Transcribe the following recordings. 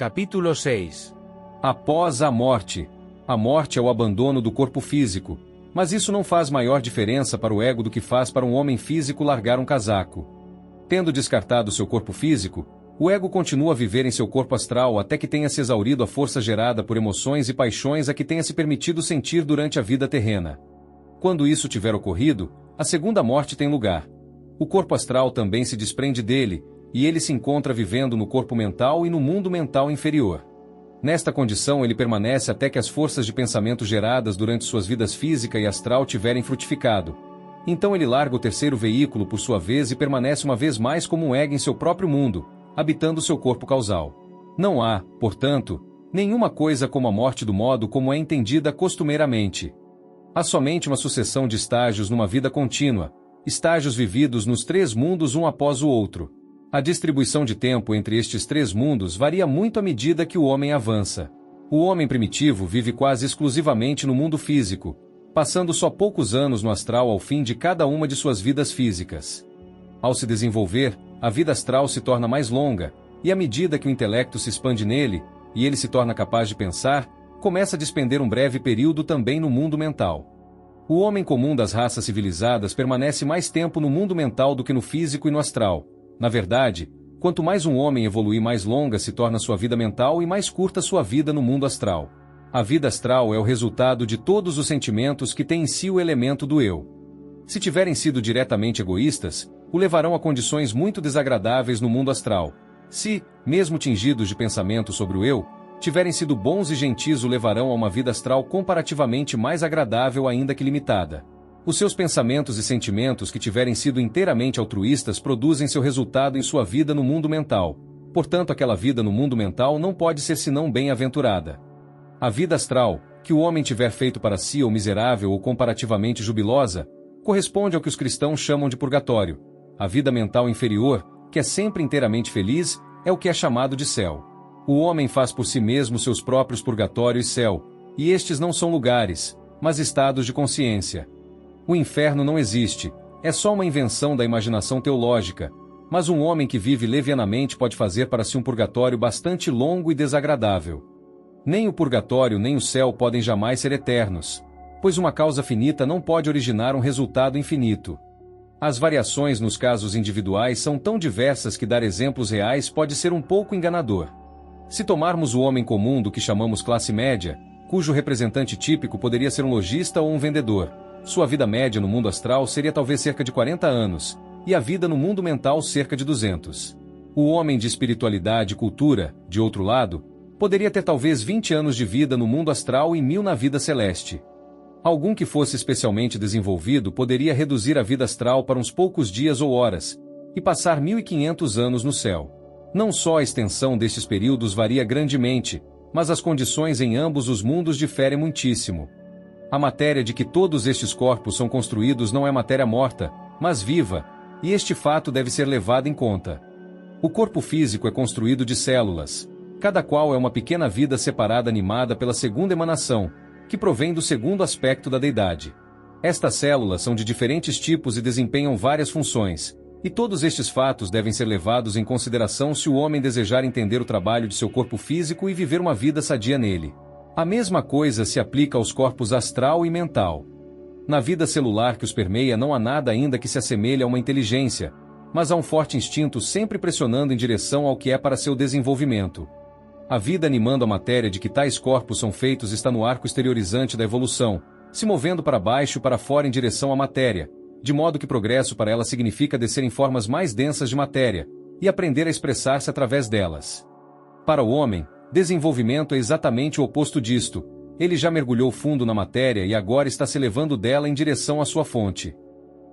Capítulo 6. Após a morte. A morte é o abandono do corpo físico, mas isso não faz maior diferença para o ego do que faz para um homem físico largar um casaco. Tendo descartado seu corpo físico, o ego continua a viver em seu corpo astral até que tenha se exaurido a força gerada por emoções e paixões a que tenha se permitido sentir durante a vida terrena. Quando isso tiver ocorrido, a segunda morte tem lugar. O corpo astral também se desprende dele, e ele se encontra vivendo no corpo mental e no mundo mental inferior. Nesta condição ele permanece até que as forças de pensamento geradas durante suas vidas física e astral tiverem frutificado. Então ele larga o terceiro veículo por sua vez e permanece uma vez mais como um ego em seu próprio mundo, habitando seu corpo causal. Não há, portanto, nenhuma coisa como a morte do modo como é entendida costumeiramente. Há somente uma sucessão de estágios numa vida contínua, estágios vividos nos três mundos um após o outro. A distribuição de tempo entre estes três mundos varia muito à medida que o homem avança. O homem primitivo vive quase exclusivamente no mundo físico, passando só poucos anos no astral ao fim de cada uma de suas vidas físicas. Ao se desenvolver, a vida astral se torna mais longa, e à medida que o intelecto se expande nele, e ele se torna capaz de pensar, começa a despender um breve período também no mundo mental. O homem comum das raças civilizadas permanece mais tempo no mundo mental do que no físico e no astral. Na verdade, quanto mais um homem evoluir, mais longa se torna sua vida mental e mais curta sua vida no mundo astral. A vida astral é o resultado de todos os sentimentos que têm em si o elemento do eu. Se tiverem sido diretamente egoístas, o levarão a condições muito desagradáveis no mundo astral. Se, mesmo tingidos de pensamento sobre o eu, tiverem sido bons e gentis, o levarão a uma vida astral comparativamente mais agradável ainda que limitada. Os seus pensamentos e sentimentos que tiverem sido inteiramente altruístas produzem seu resultado em sua vida no mundo mental. Portanto, aquela vida no mundo mental não pode ser senão bem-aventurada. A vida astral, que o homem tiver feito para si ou miserável ou comparativamente jubilosa, corresponde ao que os cristãos chamam de purgatório. A vida mental inferior, que é sempre inteiramente feliz, é o que é chamado de céu. O homem faz por si mesmo seus próprios purgatório e céu, e estes não são lugares, mas estados de consciência. O inferno não existe, é só uma invenção da imaginação teológica, mas um homem que vive levianamente pode fazer para si um purgatório bastante longo e desagradável. Nem o purgatório nem o céu podem jamais ser eternos, pois uma causa finita não pode originar um resultado infinito. As variações nos casos individuais são tão diversas que dar exemplos reais pode ser um pouco enganador. Se tomarmos o homem comum do que chamamos classe média, cujo representante típico poderia ser um lojista ou um vendedor, sua vida média no mundo astral seria talvez cerca de 40 anos, e a vida no mundo mental cerca de 200. O homem de espiritualidade e cultura, de outro lado, poderia ter talvez 20 anos de vida no mundo astral e 1000 na vida celeste. Algum que fosse especialmente desenvolvido poderia reduzir a vida astral para uns poucos dias ou horas, e passar 1500 anos no céu. Não só a extensão destes períodos varia grandemente, mas as condições em ambos os mundos diferem muitíssimo. A matéria de que todos estes corpos são construídos não é matéria morta, mas viva, e este fato deve ser levado em conta. O corpo físico é construído de células, cada qual é uma pequena vida separada animada pela segunda emanação, que provém do segundo aspecto da deidade. Estas células são de diferentes tipos e desempenham várias funções, e todos estes fatos devem ser levados em consideração se o homem desejar entender o trabalho de seu corpo físico e viver uma vida sadia nele. A mesma coisa se aplica aos corpos astral e mental. Na vida celular que os permeia não há nada ainda que se assemelhe a uma inteligência, mas há um forte instinto sempre pressionando em direção ao que é para seu desenvolvimento. A vida animando a matéria de que tais corpos são feitos está no arco exteriorizante da evolução, se movendo para baixo e para fora em direção à matéria, de modo que progresso para ela significa descer em formas mais densas de matéria, e aprender a expressar-se através delas. Para o homem, desenvolvimento é exatamente o oposto disto. Ele já mergulhou fundo na matéria e agora está se elevando dela em direção à sua fonte.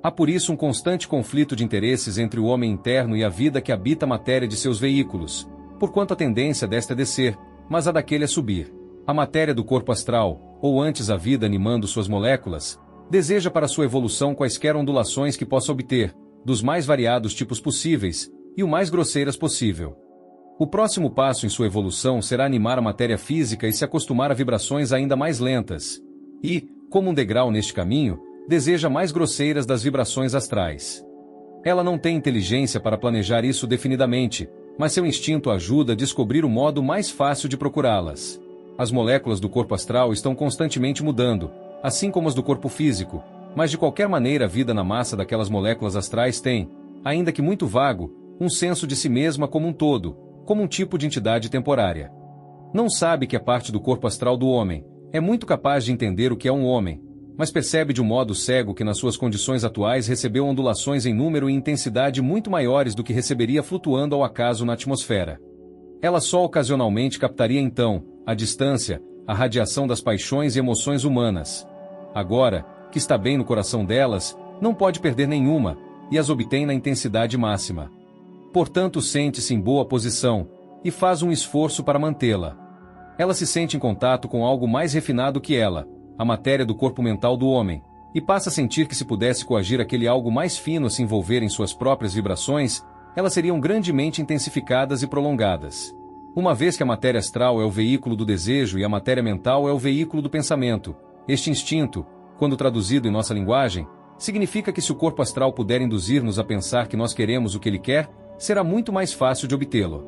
Há por isso um constante conflito de interesses entre o homem interno e a vida que habita a matéria de seus veículos, porquanto a tendência desta é descer, mas a daquele é subir. A matéria do corpo astral, ou antes a vida animando suas moléculas, deseja para sua evolução quaisquer ondulações que possa obter, dos mais variados tipos possíveis, e o mais grosseiras possível. O próximo passo em sua evolução será animar a matéria física e se acostumar a vibrações ainda mais lentas. E, como um degrau neste caminho, deseja mais grosseiras das vibrações astrais. Ela não tem inteligência para planejar isso definidamente, mas seu instinto ajuda a descobrir o modo mais fácil de procurá-las. As moléculas do corpo astral estão constantemente mudando, assim como as do corpo físico, mas de qualquer maneira a vida na massa daquelas moléculas astrais tem, ainda que muito vago, um senso de si mesma como um todo, como um tipo de entidade temporária. Não sabe que é parte do corpo astral do homem, é muito capaz de entender o que é um homem, mas percebe de um modo cego que nas suas condições atuais recebeu ondulações em número e intensidade muito maiores do que receberia flutuando ao acaso na atmosfera. Ela só ocasionalmente captaria então, à distância, a radiação das paixões e emoções humanas. Agora, que está bem no coração delas, não pode perder nenhuma, e as obtém na intensidade máxima. Portanto, sente-se em boa posição, e faz um esforço para mantê-la. Ela se sente em contato com algo mais refinado que ela, a matéria do corpo mental do homem, e passa a sentir que se pudesse coagir aquele algo mais fino a se envolver em suas próprias vibrações, elas seriam grandemente intensificadas e prolongadas. Uma vez que a matéria astral é o veículo do desejo e a matéria mental é o veículo do pensamento, este instinto, quando traduzido em nossa linguagem, significa que se o corpo astral puder induzir-nos a pensar que nós queremos o que ele quer, será muito mais fácil de obtê-lo.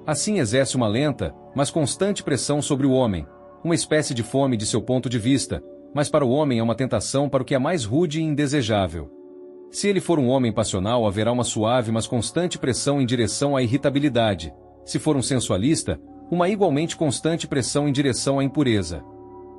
Assim exerce uma lenta, mas constante pressão sobre o homem, uma espécie de fome de seu ponto de vista, mas para o homem é uma tentação para o que é mais rude e indesejável. Se ele for um homem passional, haverá uma suave mas constante pressão em direção à irritabilidade. Se for um sensualista, uma igualmente constante pressão em direção à impureza.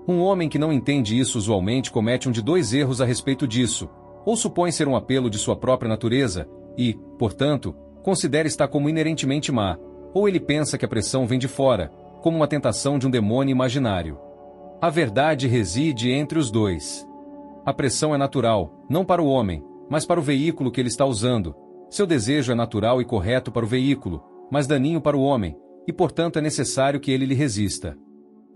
Um homem que não entende isso usualmente comete um de dois erros a respeito disso, ou supõe ser um apelo de sua própria natureza, e, portanto, considera estar como inerentemente má, ou ele pensa que a pressão vem de fora, como uma tentação de um demônio imaginário. A verdade reside entre os dois. A pressão é natural, não para o homem, mas para o veículo que ele está usando. Seu desejo é natural e correto para o veículo, mas daninho para o homem, e portanto é necessário que ele lhe resista.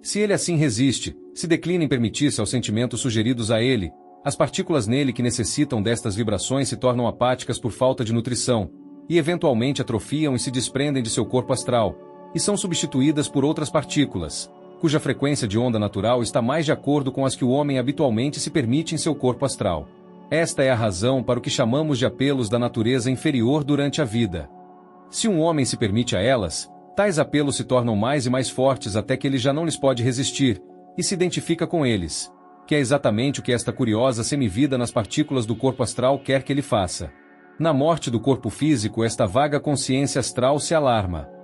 Se ele assim resiste, se declina em permitir-se aos sentimentos sugeridos a ele, as partículas nele que necessitam destas vibrações se tornam apáticas por falta de nutrição, e eventualmente atrofiam e se desprendem de seu corpo astral, e são substituídas por outras partículas, cuja frequência de onda natural está mais de acordo com as que o homem habitualmente se permite em seu corpo astral. Esta é a razão para o que chamamos de apelos da natureza inferior durante a vida. Se um homem se permite a elas, tais apelos se tornam mais e mais fortes até que ele já não lhes pode resistir, e se identifica com eles, que é exatamente o que esta curiosa semivida nas partículas do corpo astral quer que ele faça. Na morte do corpo físico, esta vaga consciência astral se alarma.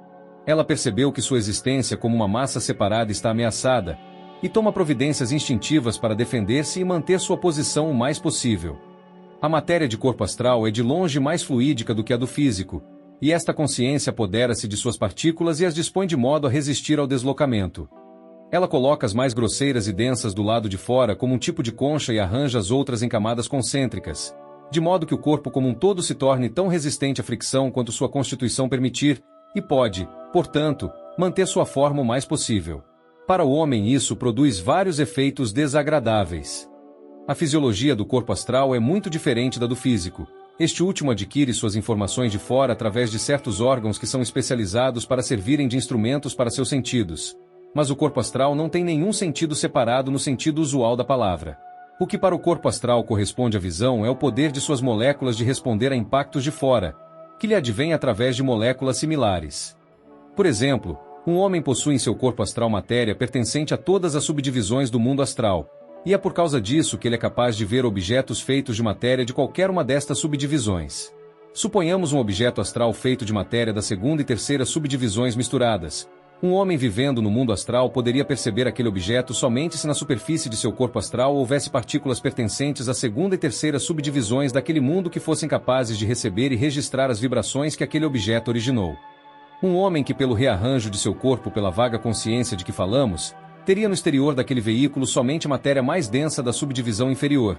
Ela percebeu que sua existência como uma massa separada está ameaçada, e toma providências instintivas para defender-se e manter sua posição o mais possível. A matéria de corpo astral é de longe mais fluídica do que a do físico, e esta consciência apodera-se de suas partículas e as dispõe de modo a resistir ao deslocamento. Ela coloca as mais grosseiras e densas do lado de fora como um tipo de concha e arranja as outras em camadas concêntricas, de modo que o corpo como um todo se torne tão resistente à fricção quanto sua constituição permitir, e pode, portanto, manter sua forma o mais possível. Para o homem isso produz vários efeitos desagradáveis. A fisiologia do corpo astral é muito diferente da do físico. Este último adquire suas informações de fora através de certos órgãos que são especializados para servirem de instrumentos para seus sentidos. Mas o corpo astral não tem nenhum sentido separado no sentido usual da palavra. O que para o corpo astral corresponde à visão é o poder de suas moléculas de responder a impactos de fora, que lhe advém através de moléculas similares. Por exemplo, um homem possui em seu corpo astral matéria pertencente a todas as subdivisões do mundo astral, e é por causa disso que ele é capaz de ver objetos feitos de matéria de qualquer uma destas subdivisões. Suponhamos um objeto astral feito de matéria da segunda e terceira subdivisões misturadas. Um homem vivendo no mundo astral poderia perceber aquele objeto somente se na superfície de seu corpo astral houvesse partículas pertencentes à segunda e terceira subdivisões daquele mundo que fossem capazes de receber e registrar as vibrações que aquele objeto originou. Um homem que, pelo rearranjo de seu corpo pela vaga consciência de que falamos, teria no exterior daquele veículo somente matéria mais densa da subdivisão inferior,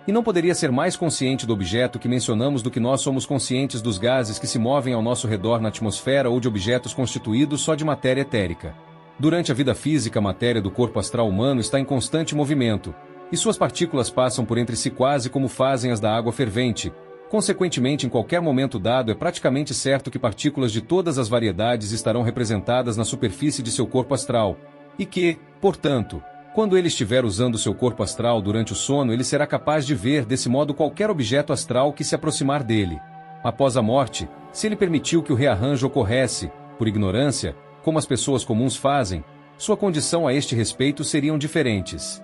e não poderia ser mais consciente do objeto que mencionamos do que nós somos conscientes dos gases que se movem ao nosso redor na atmosfera ou de objetos constituídos só de matéria etérica. Durante a vida física, a matéria do corpo astral humano está em constante movimento, e suas partículas passam por entre si quase como fazem as da água fervente. Consequentemente, em qualquer momento dado, é praticamente certo que partículas de todas as variedades estarão representadas na superfície de seu corpo astral, e que, portanto, quando ele estiver usando seu corpo astral durante o sono, ele será capaz de ver desse modo qualquer objeto astral que se aproximar dele. Após a morte, se ele permitiu que o rearranjo ocorresse, por ignorância, como as pessoas comuns fazem, sua condição a este respeito seriam diferentes.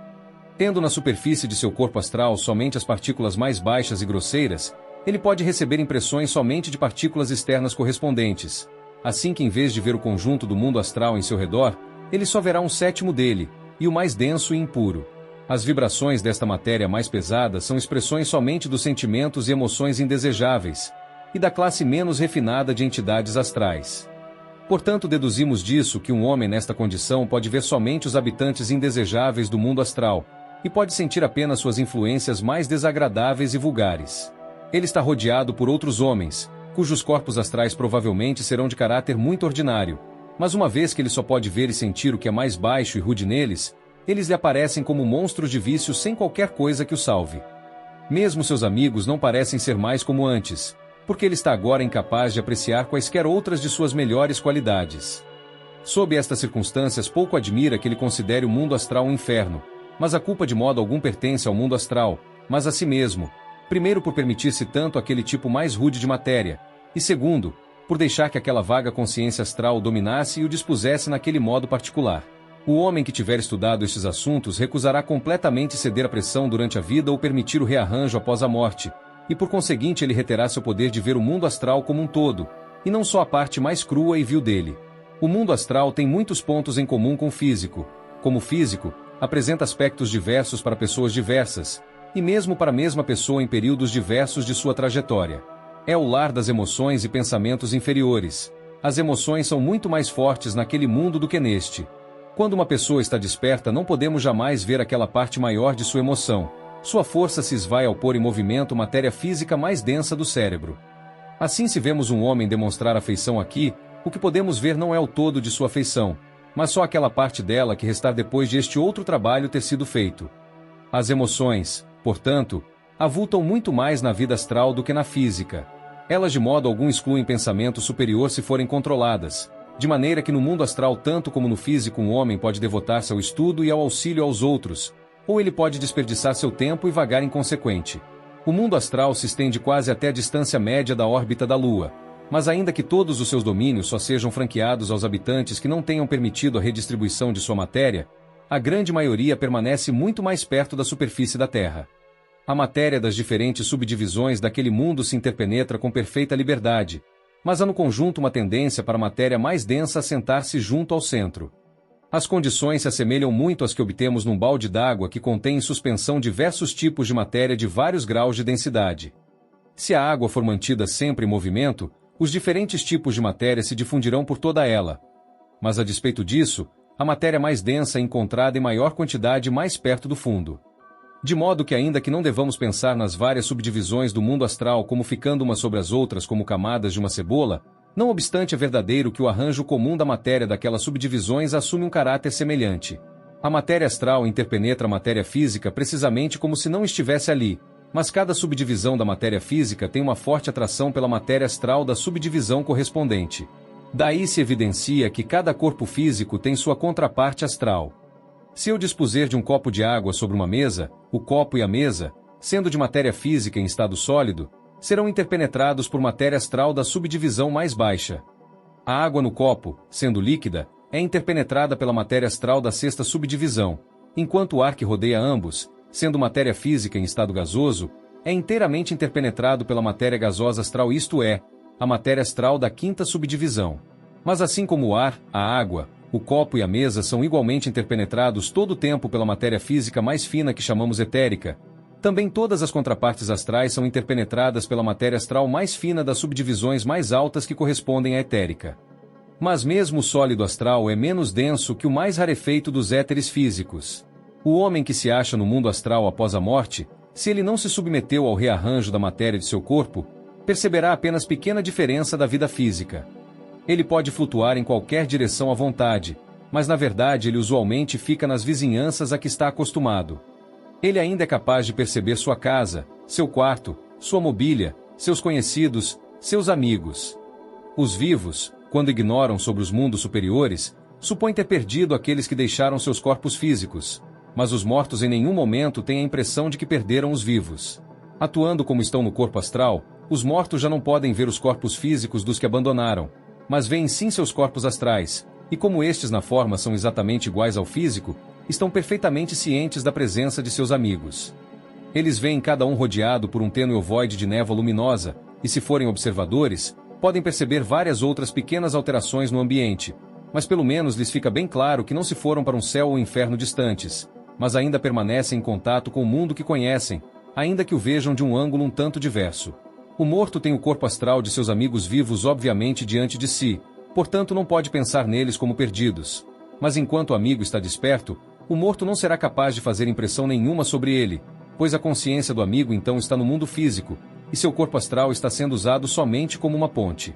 Tendo na superfície de seu corpo astral somente as partículas mais baixas e grosseiras, ele pode receber impressões somente de partículas externas correspondentes. Assim que em vez de ver o conjunto do mundo astral em seu redor, ele só verá um sétimo dele, e o mais denso e impuro. As vibrações desta matéria mais pesada são expressões somente dos sentimentos e emoções indesejáveis, e da classe menos refinada de entidades astrais. Portanto, deduzimos disso que um homem nesta condição pode ver somente os habitantes indesejáveis do mundo astral, e pode sentir apenas suas influências mais desagradáveis e vulgares. Ele está rodeado por outros homens, cujos corpos astrais provavelmente serão de caráter muito ordinário, mas uma vez que ele só pode ver e sentir o que é mais baixo e rude neles, eles lhe aparecem como monstros de vício sem qualquer coisa que o salve. Mesmo seus amigos não parecem ser mais como antes, porque ele está agora incapaz de apreciar quaisquer outras de suas melhores qualidades. Sob estas circunstâncias, pouco admira que ele considere o mundo astral um inferno, mas a culpa de modo algum pertence ao mundo astral, mas a si mesmo, primeiro por permitir-se tanto aquele tipo mais rude de matéria, e segundo, por deixar que aquela vaga consciência astral o dominasse e o dispusesse naquele modo particular. O homem que tiver estudado estes assuntos recusará completamente ceder à pressão durante a vida ou permitir o rearranjo após a morte, e por conseguinte ele reterá seu poder de ver o mundo astral como um todo, e não só a parte mais crua e vil dele. O mundo astral tem muitos pontos em comum com o físico. Como físico, apresenta aspectos diversos para pessoas diversas, e mesmo para a mesma pessoa em períodos diversos de sua trajetória. É o lar das emoções e pensamentos inferiores. As emoções são muito mais fortes naquele mundo do que neste. Quando uma pessoa está desperta, não podemos jamais ver aquela parte maior de sua emoção. Sua força se esvai ao pôr em movimento matéria física mais densa do cérebro. Assim, se vemos um homem demonstrar afeição aqui, o que podemos ver não é o todo de sua afeição, mas só aquela parte dela que restar depois de este outro trabalho ter sido feito. As emoções, portanto, avultam muito mais na vida astral do que na física. Elas de modo algum excluem pensamento superior se forem controladas, de maneira que no mundo astral tanto como no físico um homem pode devotar-se ao estudo e ao auxílio aos outros, ou ele pode desperdiçar seu tempo e vagar inconsequente. O mundo astral se estende quase até a distância média da órbita da Lua, mas ainda que todos os seus domínios só sejam franqueados aos habitantes que não tenham permitido a redistribuição de sua matéria, a grande maioria permanece muito mais perto da superfície da Terra. A matéria das diferentes subdivisões daquele mundo se interpenetra com perfeita liberdade, mas há no conjunto uma tendência para a matéria mais densa assentar-se junto ao centro. As condições se assemelham muito às que obtemos num balde d'água que contém em suspensão diversos tipos de matéria de vários graus de densidade. Se a água for mantida sempre em movimento, os diferentes tipos de matéria se difundirão por toda ela. Mas a despeito disso, a matéria mais densa é encontrada em maior quantidade mais perto do fundo. De modo que ainda que não devamos pensar nas várias subdivisões do mundo astral como ficando umas sobre as outras como camadas de uma cebola, não obstante é verdadeiro que o arranjo comum da matéria daquelas subdivisões assume um caráter semelhante. A matéria astral interpenetra a matéria física precisamente como se não estivesse ali, mas cada subdivisão da matéria física tem uma forte atração pela matéria astral da subdivisão correspondente. Daí se evidencia que cada corpo físico tem sua contraparte astral. Se eu dispuser de um copo de água sobre uma mesa, o copo e a mesa, sendo de matéria física em estado sólido, serão interpenetrados por matéria astral da subdivisão mais baixa. A água no copo, sendo líquida, é interpenetrada pela matéria astral da sexta subdivisão, enquanto o ar que rodeia ambos, sendo matéria física em estado gasoso, é inteiramente interpenetrado pela matéria gasosa astral, isto é, a matéria astral da quinta subdivisão. Mas assim como o ar, a água, o copo e a mesa são igualmente interpenetrados todo o tempo pela matéria física mais fina que chamamos etérica, também todas as contrapartes astrais são interpenetradas pela matéria astral mais fina das subdivisões mais altas que correspondem à etérica. Mas mesmo o sólido astral é menos denso que o mais rarefeito dos éteres físicos. O homem que se acha no mundo astral após a morte, se ele não se submeteu ao rearranjo da matéria de seu corpo, perceberá apenas pequena diferença da vida física. Ele pode flutuar em qualquer direção à vontade, mas na verdade ele usualmente fica nas vizinhanças a que está acostumado. Ele ainda é capaz de perceber sua casa, seu quarto, sua mobília, seus conhecidos, seus amigos. Os vivos, quando ignoram sobre os mundos superiores, supõem ter perdido aqueles que deixaram seus corpos físicos, mas os mortos em nenhum momento têm a impressão de que perderam os vivos. Atuando como estão no corpo astral, Os mortos já não podem ver os corpos físicos dos que abandonaram, mas veem sim seus corpos astrais, e como estes na forma são exatamente iguais ao físico, estão perfeitamente cientes da presença de seus amigos. Eles veem cada um rodeado por um tênue ovoide de névoa luminosa, e se forem observadores, podem perceber várias outras pequenas alterações no ambiente, mas pelo menos lhes fica bem claro que não se foram para um céu ou inferno distantes, mas ainda permanecem em contato com o mundo que conhecem, ainda que o vejam de um ângulo um tanto diverso. O morto tem o corpo astral de seus amigos vivos obviamente diante de si, portanto não pode pensar neles como perdidos. Mas enquanto o amigo está desperto, o morto não será capaz de fazer impressão nenhuma sobre ele, pois a consciência do amigo então está no mundo físico, e seu corpo astral está sendo usado somente como uma ponte.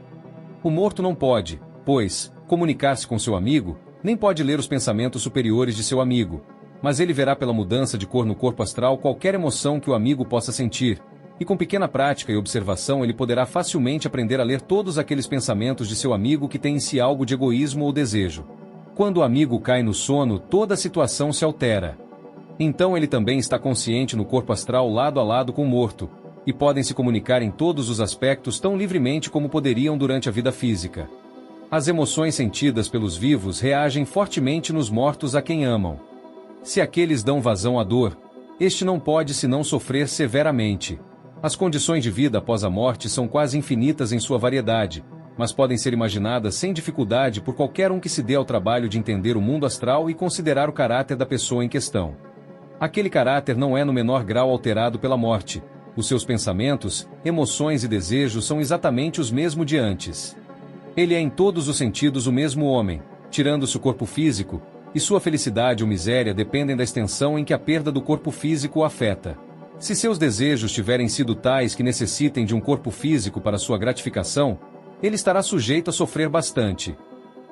O morto não pode, pois, comunicar-se com seu amigo, nem pode ler os pensamentos superiores de seu amigo, mas ele verá pela mudança de cor no corpo astral qualquer emoção que o amigo possa sentir, e com pequena prática e observação ele poderá facilmente aprender a ler todos aqueles pensamentos de seu amigo que tem em si algo de egoísmo ou desejo. Quando o amigo cai no sono, toda a situação se altera. Então ele também está consciente no corpo astral lado a lado com o morto, e podem se comunicar em todos os aspectos tão livremente como poderiam durante a vida física. As emoções sentidas pelos vivos reagem fortemente nos mortos a quem amam. Se aqueles dão vazão à dor, este não pode senão sofrer severamente. As condições de vida após a morte são quase infinitas em sua variedade, mas podem ser imaginadas sem dificuldade por qualquer um que se dê ao trabalho de entender o mundo astral e considerar o caráter da pessoa em questão. Aquele caráter não é no menor grau alterado pela morte. Os seus pensamentos, emoções e desejos são exatamente os mesmos de antes. Ele é em todos os sentidos o mesmo homem, tirando-se o corpo físico, e sua felicidade ou miséria dependem da extensão em que a perda do corpo físico o afeta. Se seus desejos tiverem sido tais que necessitem de um corpo físico para sua gratificação, ele estará sujeito a sofrer bastante.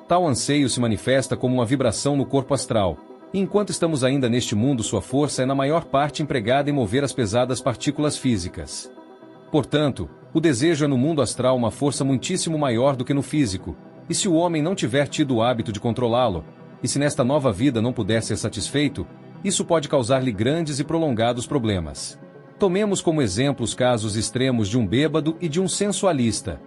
Tal anseio se manifesta como uma vibração no corpo astral, e enquanto estamos ainda neste mundo sua força é na maior parte empregada em mover as pesadas partículas físicas. Portanto, o desejo é no mundo astral uma força muitíssimo maior do que no físico, e se o homem não tiver tido o hábito de controlá-lo, e se nesta nova vida não puder ser satisfeito, isso pode causar-lhe grandes e prolongados problemas. Tomemos como exemplo os casos extremos de um bêbado e de um sensualista.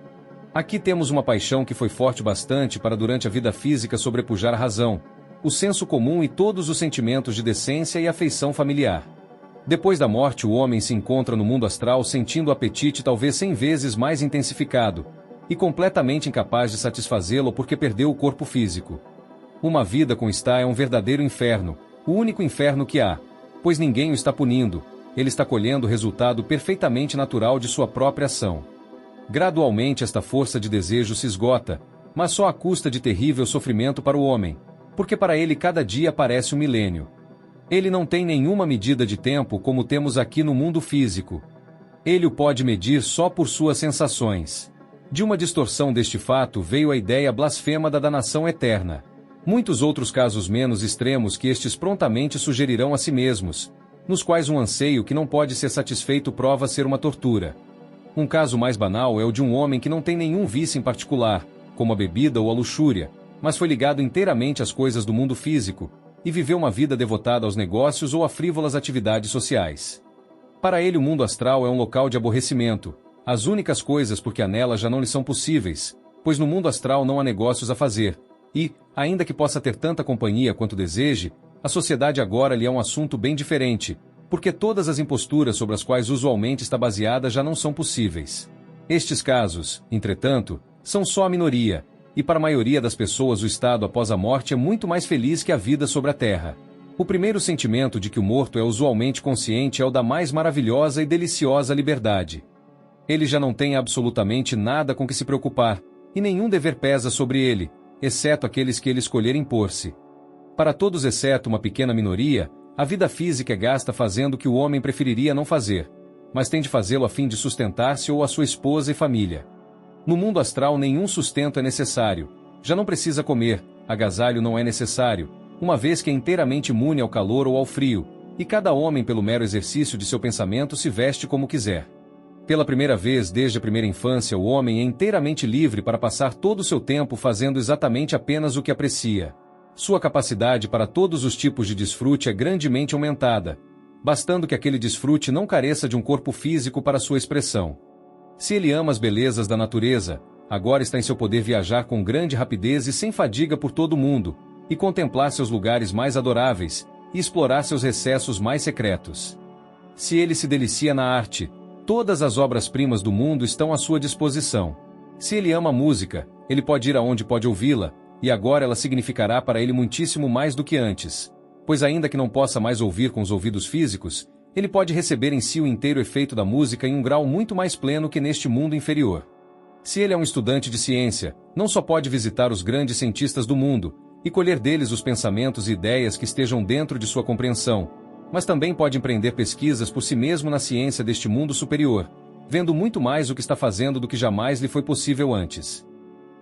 Aqui temos uma paixão que foi forte bastante para durante a vida física sobrepujar a razão, o senso comum e todos os sentimentos de decência e afeição familiar. Depois da morte o homem se encontra no mundo astral sentindo o apetite talvez 100 vezes mais intensificado, e completamente incapaz de satisfazê-lo porque perdeu o corpo físico. Uma vida com está é um verdadeiro inferno, o único inferno que há, pois ninguém o está punindo, ele está colhendo o resultado perfeitamente natural de sua própria ação. Gradualmente esta força de desejo se esgota, mas só à custa de terrível sofrimento para o homem, porque para ele cada dia parece um milênio. Ele não tem nenhuma medida de tempo como temos aqui no mundo físico. Ele o pode medir só por suas sensações. De uma distorção deste fato veio a ideia blasfema da danação eterna. Muitos outros casos menos extremos que estes prontamente sugerirão a si mesmos, nos quais um anseio que não pode ser satisfeito prova ser uma tortura. Um caso mais banal é o de um homem que não tem nenhum vício em particular, como a bebida ou a luxúria, mas foi ligado inteiramente às coisas do mundo físico, e viveu uma vida devotada aos negócios ou a frívolas atividades sociais. Para ele o mundo astral é um local de aborrecimento, as únicas coisas porque nela já não lhe são possíveis, pois no mundo astral não há negócios a fazer, e, ainda que possa ter tanta companhia quanto deseje, a sociedade agora lhe é um assunto bem diferente, porque todas as imposturas sobre as quais usualmente está baseada já não são possíveis. Estes casos, entretanto, são só a minoria, e para a maioria das pessoas o estado após a morte é muito mais feliz que a vida sobre a terra. O primeiro sentimento de que o morto é usualmente consciente é o da mais maravilhosa e deliciosa liberdade. Ele já não tem absolutamente nada com que se preocupar, e nenhum dever pesa sobre ele, exceto aqueles que ele escolher impor-se. Para todos exceto uma pequena minoria, a vida física é gasta fazendo o que o homem preferiria não fazer, mas tem de fazê-lo a fim de sustentar-se ou a sua esposa e família. No mundo astral nenhum sustento é necessário, já não precisa comer, agasalho não é necessário, uma vez que é inteiramente imune ao calor ou ao frio, e cada homem pelo mero exercício de seu pensamento se veste como quiser. Pela primeira vez desde a primeira infância o homem é inteiramente livre para passar todo o seu tempo fazendo exatamente apenas o que aprecia. Sua capacidade para todos os tipos de desfrute é grandemente aumentada, bastando que aquele desfrute não careça de um corpo físico para sua expressão. Se ele ama as belezas da natureza, agora está em seu poder viajar com grande rapidez e sem fadiga por todo o mundo, e contemplar seus lugares mais adoráveis, e explorar seus recessos mais secretos. Se ele se delicia na arte, todas as obras-primas do mundo estão à sua disposição. Se ele ama a música, ele pode ir aonde pode ouvi-la, e agora ela significará para ele muitíssimo mais do que antes. Pois ainda que não possa mais ouvir com os ouvidos físicos, ele pode receber em si o inteiro efeito da música em um grau muito mais pleno que neste mundo inferior. Se ele é um estudante de ciência, não só pode visitar os grandes cientistas do mundo, e colher deles os pensamentos e ideias que estejam dentro de sua compreensão, mas também pode empreender pesquisas por si mesmo na ciência deste mundo superior, vendo muito mais o que está fazendo do que jamais lhe foi possível antes.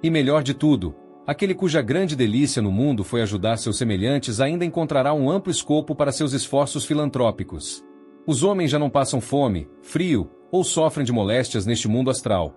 E melhor de tudo, aquele cuja grande delícia no mundo foi ajudar seus semelhantes ainda encontrará um amplo escopo para seus esforços filantrópicos. Os homens já não passam fome, frio, ou sofrem de moléstias neste mundo astral.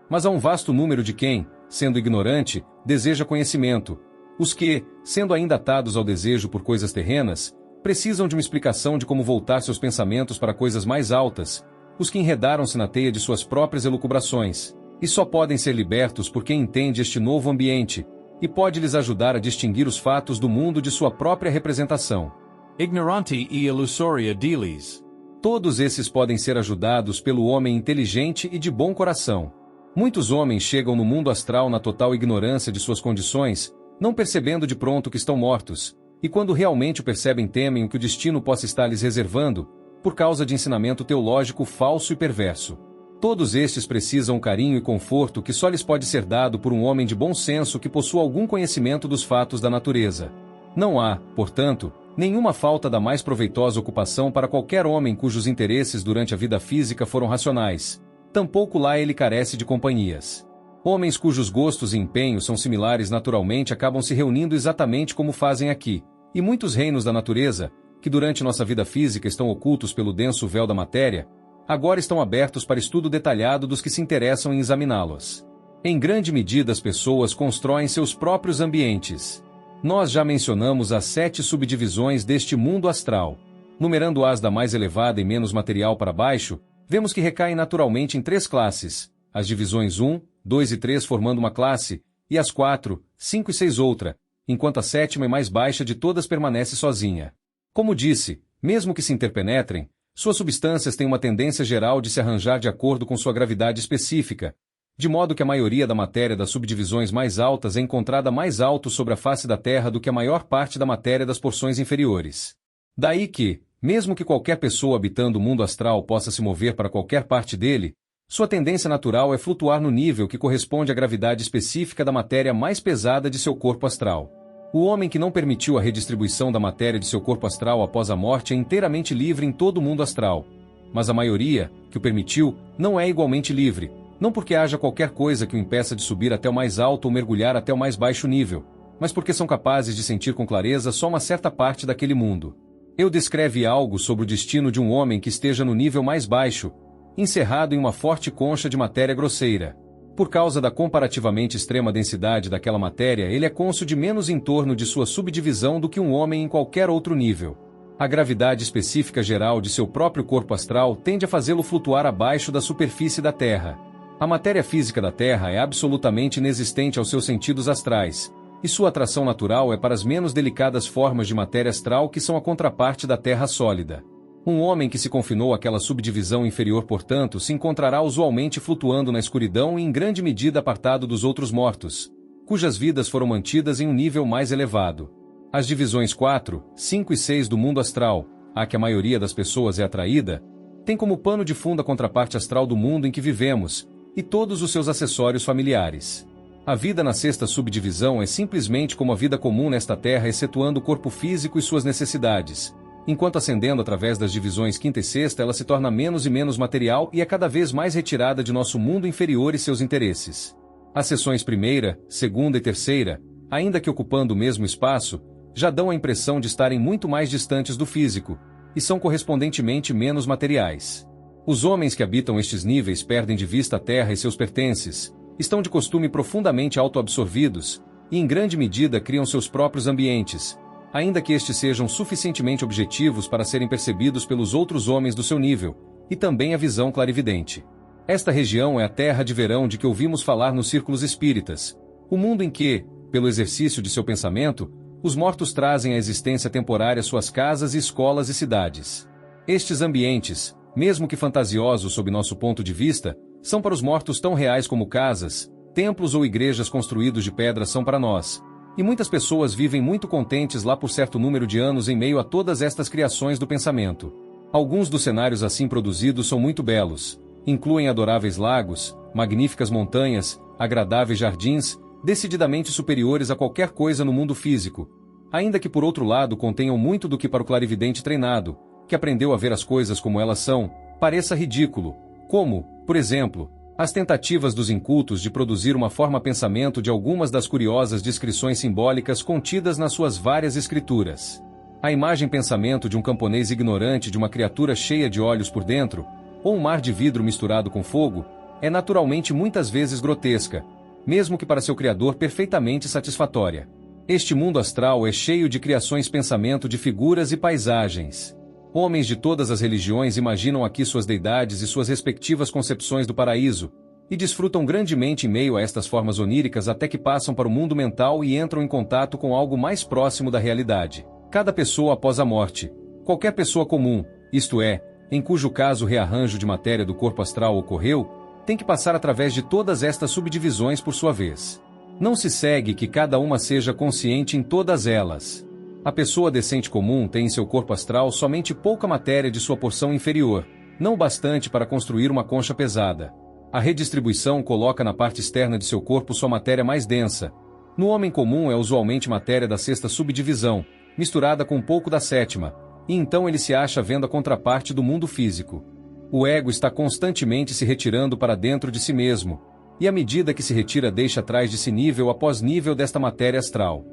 Mas há um vasto número de quem, sendo ignorante, deseja conhecimento. Os que, sendo ainda atados ao desejo por coisas terrenas, precisam de uma explicação de como voltar seus pensamentos para coisas mais altas, os que enredaram-se na teia de suas próprias elucubrações, e só podem ser libertos por quem entende este novo ambiente, e pode lhes ajudar a distinguir os fatos do mundo de sua própria representação. Ignoranti e illusoria dilis. Todos esses podem ser ajudados pelo homem inteligente e de bom coração. Muitos homens chegam no mundo astral na total ignorância de suas condições, não percebendo de pronto que estão mortos, e quando realmente o percebem temem o que o destino possa estar lhes reservando, por causa de ensinamento teológico falso e perverso. Todos estes precisam o carinho e conforto que só lhes pode ser dado por um homem de bom senso que possua algum conhecimento dos fatos da natureza. Não há, portanto, nenhuma falta da mais proveitosa ocupação para qualquer homem cujos interesses durante a vida física foram racionais. Tampouco lá ele carece de companhias. Homens cujos gostos e empenhos são similares naturalmente acabam se reunindo exatamente como fazem aqui, e muitos reinos da natureza, que durante nossa vida física estão ocultos pelo denso véu da matéria, agora estão abertos para estudo detalhado dos que se interessam em examiná-los. Em grande medida as pessoas constroem seus próprios ambientes. Nós já mencionamos as 7 subdivisões deste mundo astral. Numerando-as da mais elevada e menos material para baixo, vemos que recaem naturalmente em 3 classes, as divisões 1, 2 e 3 formando uma classe, e as 4, 5 e 6 outra, enquanto a 7ª e mais baixa de todas permanece sozinha. Como disse, mesmo que se interpenetrem, suas substâncias têm uma tendência geral de se arranjar de acordo com sua gravidade específica, de modo que a maioria da matéria das subdivisões mais altas é encontrada mais alto sobre a face da Terra do que a maior parte da matéria das porções inferiores. Daí que, mesmo que qualquer pessoa habitando o mundo astral possa se mover para qualquer parte dele, sua tendência natural é flutuar no nível que corresponde à gravidade específica da matéria mais pesada de seu corpo astral. O homem que não permitiu a redistribuição da matéria de seu corpo astral após a morte é inteiramente livre em todo o mundo astral. Mas a maioria, que o permitiu, não é igualmente livre, não porque haja qualquer coisa que o impeça de subir até o mais alto ou mergulhar até o mais baixo nível, mas porque são capazes de sentir com clareza só uma certa parte daquele mundo. Eu descreve algo sobre o destino de um homem que esteja no nível mais baixo, encerrado em uma forte concha de matéria grosseira. Por causa da comparativamente extrema densidade daquela matéria, ele é cônscio de menos em torno de sua subdivisão do que um homem em qualquer outro nível. A gravidade específica geral de seu próprio corpo astral tende a fazê-lo flutuar abaixo da superfície da Terra. A matéria física da Terra é absolutamente inexistente aos seus sentidos astrais, e sua atração natural é para as menos delicadas formas de matéria astral que são a contraparte da Terra sólida. Um homem que se confinou àquela subdivisão inferior, portanto, se encontrará usualmente flutuando na escuridão e em grande medida apartado dos outros mortos, cujas vidas foram mantidas em um nível mais elevado. As divisões 4, 5 e 6 do mundo astral, a que a maioria das pessoas é atraída, tem como pano de fundo a contraparte astral do mundo em que vivemos, e todos os seus acessórios familiares. A vida na 6ª subdivisão é simplesmente como a vida comum nesta Terra, excetuando o corpo físico e suas necessidades. Enquanto ascendendo através das divisões 5ª e 6ª, ela se torna menos e menos material e é cada vez mais retirada de nosso mundo inferior e seus interesses. As seções 1ª, 2ª e 3ª, ainda que ocupando o mesmo espaço, já dão a impressão de estarem muito mais distantes do físico, e são correspondentemente menos materiais. Os homens que habitam estes níveis perdem de vista a Terra e seus pertences, estão de costume profundamente autoabsorvidos, e em grande medida criam seus próprios ambientes, ainda que estes sejam suficientemente objetivos para serem percebidos pelos outros homens do seu nível, e também a visão clarividente. Esta região é a terra de verão de que ouvimos falar nos círculos espíritas, o mundo em que, pelo exercício de seu pensamento, os mortos trazem à existência temporária suas casas e escolas e cidades. Estes ambientes, mesmo que fantasiosos sob nosso ponto de vista, são para os mortos tão reais como casas, templos ou igrejas construídos de pedra são para nós. E muitas pessoas vivem muito contentes lá por certo número de anos em meio a todas estas criações do pensamento. Alguns dos cenários assim produzidos são muito belos. Incluem adoráveis lagos, magníficas montanhas, agradáveis jardins, decididamente superiores a qualquer coisa no mundo físico. Ainda que por outro lado contenham muito do que para o clarividente treinado, que aprendeu a ver as coisas como elas são, pareça ridículo, como, por exemplo, as tentativas dos incultos de produzir uma forma-pensamento de algumas das curiosas descrições simbólicas contidas nas suas várias escrituras. A imagem-pensamento de um camponês ignorante de uma criatura cheia de olhos por dentro, ou um mar de vidro misturado com fogo, é naturalmente muitas vezes grotesca, mesmo que para seu criador perfeitamente satisfatória. Este mundo astral é cheio de criações-pensamento de figuras e paisagens. Homens de todas as religiões imaginam aqui suas deidades e suas respectivas concepções do paraíso, e desfrutam grandemente em meio a estas formas oníricas até que passam para o mundo mental e entram em contato com algo mais próximo da realidade. Cada pessoa após a morte, qualquer pessoa comum, isto é, em cujo caso o rearranjo de matéria do corpo astral ocorreu, tem que passar através de todas estas subdivisões por sua vez. Não se segue que cada uma seja consciente em todas elas. A pessoa decente comum tem em seu corpo astral somente pouca matéria de sua porção inferior, não bastante para construir uma concha pesada. A redistribuição coloca na parte externa de seu corpo sua matéria mais densa. No homem comum é usualmente matéria da sexta subdivisão, misturada com um pouco da sétima, e então ele se acha vendo a contraparte do mundo físico. O ego está constantemente se retirando para dentro de si mesmo, e à medida que se retira deixa atrás de si nível após nível desta matéria astral.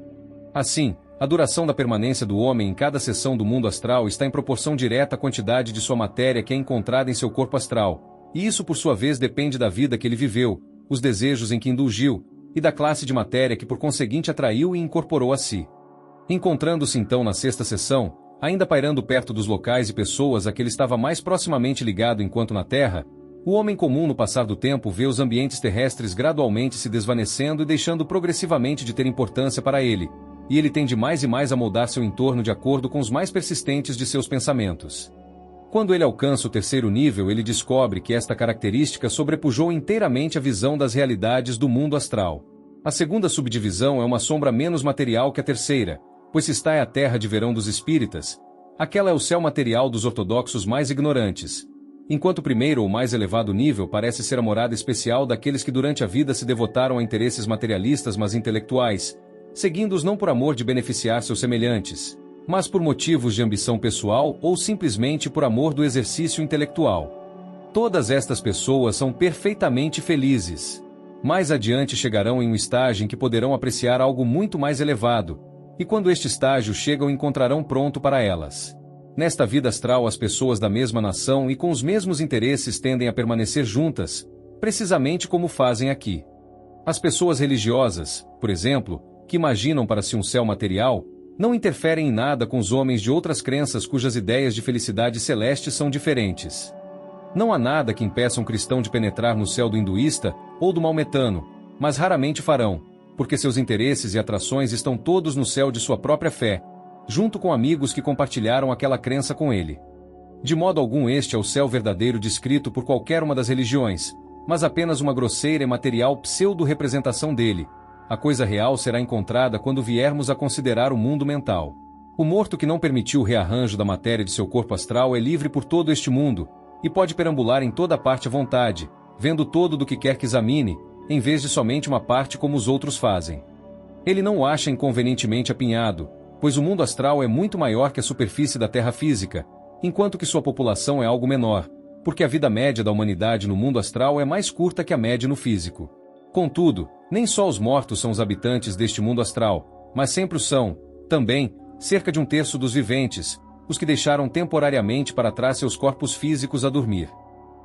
Assim, a duração da permanência do homem em cada seção do mundo astral está em proporção direta à quantidade de sua matéria que é encontrada em seu corpo astral, e isso por sua vez depende da vida que ele viveu, os desejos em que indulgiu, e da classe de matéria que por conseguinte atraiu e incorporou a si. Encontrando-se então na sexta seção, ainda pairando perto dos locais e pessoas a que ele estava mais proximamente ligado enquanto na Terra, o homem comum no passar do tempo vê os ambientes terrestres gradualmente se desvanecendo e deixando progressivamente de ter importância para ele, e ele tende mais e mais a moldar seu entorno de acordo com os mais persistentes de seus pensamentos. Quando ele alcança o terceiro nível, ele descobre que esta característica sobrepujou inteiramente a visão das realidades do mundo astral. A segunda subdivisão é uma sombra menos material que a terceira, pois se está é a terra de verão dos espíritas, aquela é o céu material dos ortodoxos mais ignorantes, enquanto o primeiro ou mais elevado nível parece ser a morada especial daqueles que durante a vida se devotaram a interesses materialistas mas intelectuais, seguindo-os não por amor de beneficiar seus semelhantes, mas por motivos de ambição pessoal ou simplesmente por amor do exercício intelectual. Todas estas pessoas são perfeitamente felizes. Mais adiante chegarão em um estágio em que poderão apreciar algo muito mais elevado, e quando este estágio chega o encontrarão pronto para elas. Nesta vida astral as pessoas da mesma nação e com os mesmos interesses tendem a permanecer juntas, precisamente como fazem aqui. As pessoas religiosas, por exemplo, que imaginam para si um céu material, não interferem em nada com os homens de outras crenças cujas ideias de felicidade celeste são diferentes. Não há nada que impeça um cristão de penetrar no céu do hinduísta ou do maometano, mas raramente farão, porque seus interesses e atrações estão todos no céu de sua própria fé, junto com amigos que compartilharam aquela crença com ele. De modo algum este é o céu verdadeiro descrito por qualquer uma das religiões, mas apenas uma grosseira e material pseudo-representação dele. A coisa real será encontrada quando viermos a considerar o mundo mental. O morto que não permitiu o rearranjo da matéria de seu corpo astral é livre por todo este mundo, e pode perambular em toda parte à vontade, vendo todo do que quer que examine, em vez de somente uma parte como os outros fazem. Ele não o acha inconvenientemente apinhado, pois o mundo astral é muito maior que a superfície da Terra física, enquanto que sua população é algo menor, porque a vida média da humanidade no mundo astral é mais curta que a média no físico. Contudo, nem só os mortos são os habitantes deste mundo astral, mas sempre o são, também, cerca de 1/3 dos viventes, os que deixaram temporariamente para trás seus corpos físicos a dormir.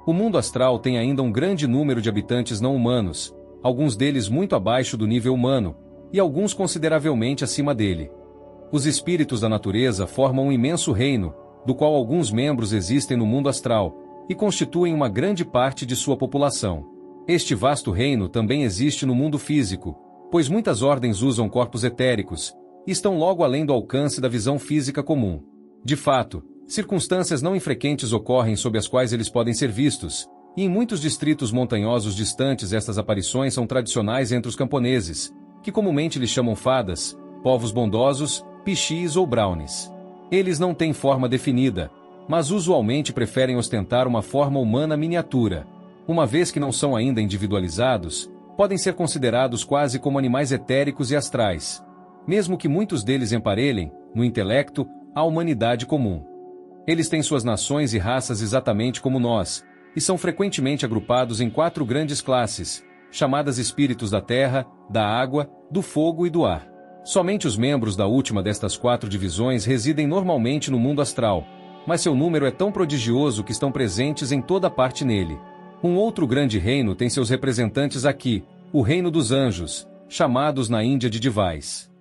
O mundo astral tem ainda um grande número de habitantes não humanos, alguns deles muito abaixo do nível humano, e alguns consideravelmente acima dele. Os espíritos da natureza formam um imenso reino, do qual alguns membros existem no mundo astral, e constituem uma grande parte de sua população. Este vasto reino também existe no mundo físico, pois muitas ordens usam corpos etéricos, e estão logo além do alcance da visão física comum. De fato, circunstâncias não infrequentes ocorrem sob as quais eles podem ser vistos, e em muitos distritos montanhosos distantes estas aparições são tradicionais entre os camponeses, que comumente lhes chamam fadas, povos bondosos, pixis ou brownies. Eles não têm forma definida, mas usualmente preferem ostentar uma forma humana miniatura. Uma vez que não são ainda individualizados, podem ser considerados quase como animais etéricos e astrais, mesmo que muitos deles emparelhem, no intelecto, a humanidade comum. Eles têm suas nações e raças exatamente como nós, e são frequentemente agrupados em 4 grandes classes, chamadas espíritos da terra, da água, do fogo e do ar. Somente os membros da última destas 4 divisões residem normalmente no mundo astral, mas seu número é tão prodigioso que estão presentes em toda parte nele. Um outro grande reino tem seus representantes aqui, o reino dos anjos, chamados na Índia de Devas.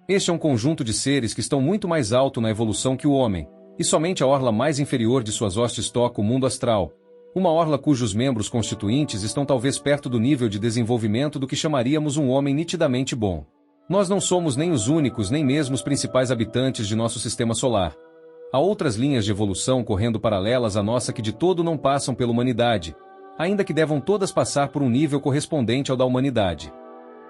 Este é um conjunto de seres que estão muito mais alto na evolução que o homem, e somente a orla mais inferior de suas hostes toca o mundo astral, uma orla cujos membros constituintes estão talvez perto do nível de desenvolvimento do que chamaríamos um homem nitidamente bom. Nós não somos nem os únicos nem mesmo os principais habitantes de nosso sistema solar. Há outras linhas de evolução correndo paralelas à nossa que de todo não passam pela humanidade, ainda que devam todas passar por um nível correspondente ao da humanidade.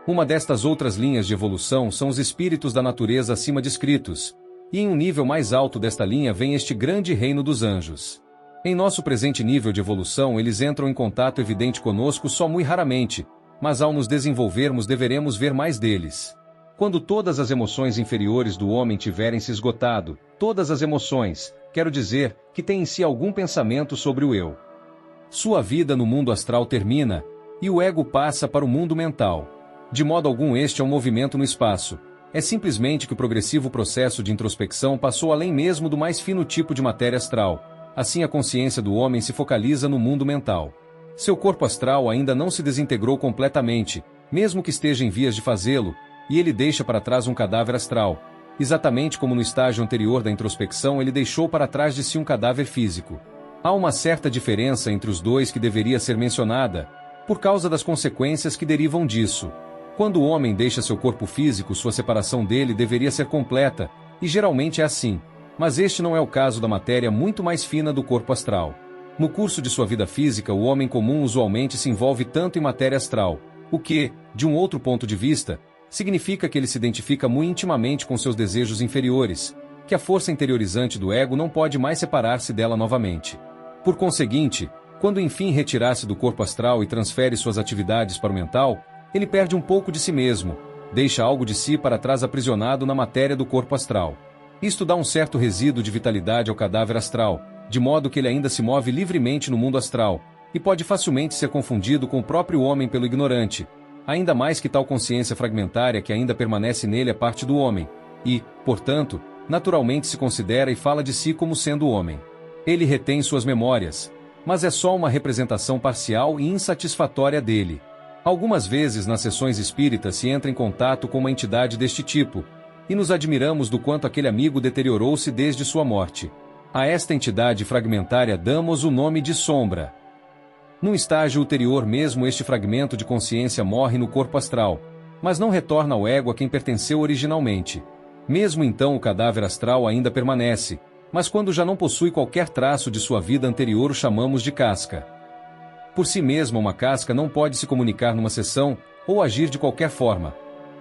Uma destas outras linhas de evolução são os espíritos da natureza acima descritos, e em um nível mais alto desta linha vem este grande reino dos anjos. Em nosso presente nível de evolução eles entram em contato evidente conosco só muito raramente, mas ao nos desenvolvermos deveremos ver mais deles. Quando todas as emoções inferiores do homem tiverem se esgotado, todas as emoções, quero dizer, que têm em si algum pensamento sobre o eu. Sua vida no mundo astral termina, e o ego passa para o mundo mental. De modo algum este é um movimento no espaço. É simplesmente que o progressivo processo de introspecção passou além mesmo do mais fino tipo de matéria astral. Assim a consciência do homem se focaliza no mundo mental. Seu corpo astral ainda não se desintegrou completamente, mesmo que esteja em vias de fazê-lo, e ele deixa para trás um cadáver astral. Exatamente como no estágio anterior da introspecção ele deixou para trás de si um cadáver físico. Há uma certa diferença entre os dois que deveria ser mencionada, por causa das consequências que derivam disso. Quando o homem deixa seu corpo físico, sua separação dele deveria ser completa, e geralmente é assim. Mas este não é o caso da matéria muito mais fina do corpo astral. No curso de sua vida física, o homem comum usualmente se envolve tanto em matéria astral, o que, de um outro ponto de vista, significa que ele se identifica muito intimamente com seus desejos inferiores, que a força interiorizante do ego não pode mais separar-se dela novamente. Por conseguinte, quando enfim retirar-se do corpo astral e transfere suas atividades para o mental, ele perde um pouco de si mesmo, deixa algo de si para trás aprisionado na matéria do corpo astral. Isto dá um certo resíduo de vitalidade ao cadáver astral, de modo que ele ainda se move livremente no mundo astral, e pode facilmente ser confundido com o próprio homem pelo ignorante, ainda mais que tal consciência fragmentária que ainda permanece nele é parte do homem, e, portanto, naturalmente se considera e fala de si como sendo homem. Ele retém suas memórias, mas é só uma representação parcial e insatisfatória dele. Algumas vezes nas sessões espíritas se entra em contato com uma entidade deste tipo, e nos admiramos do quanto aquele amigo deteriorou-se desde sua morte. A esta entidade fragmentária damos o nome de sombra. Num estágio ulterior mesmo este fragmento de consciência morre no corpo astral, mas não retorna ao ego a quem pertenceu originalmente. Mesmo então o cadáver astral ainda permanece, mas quando já não possui qualquer traço de sua vida anterior o chamamos de casca. Por si mesma uma casca não pode se comunicar numa sessão, ou agir de qualquer forma.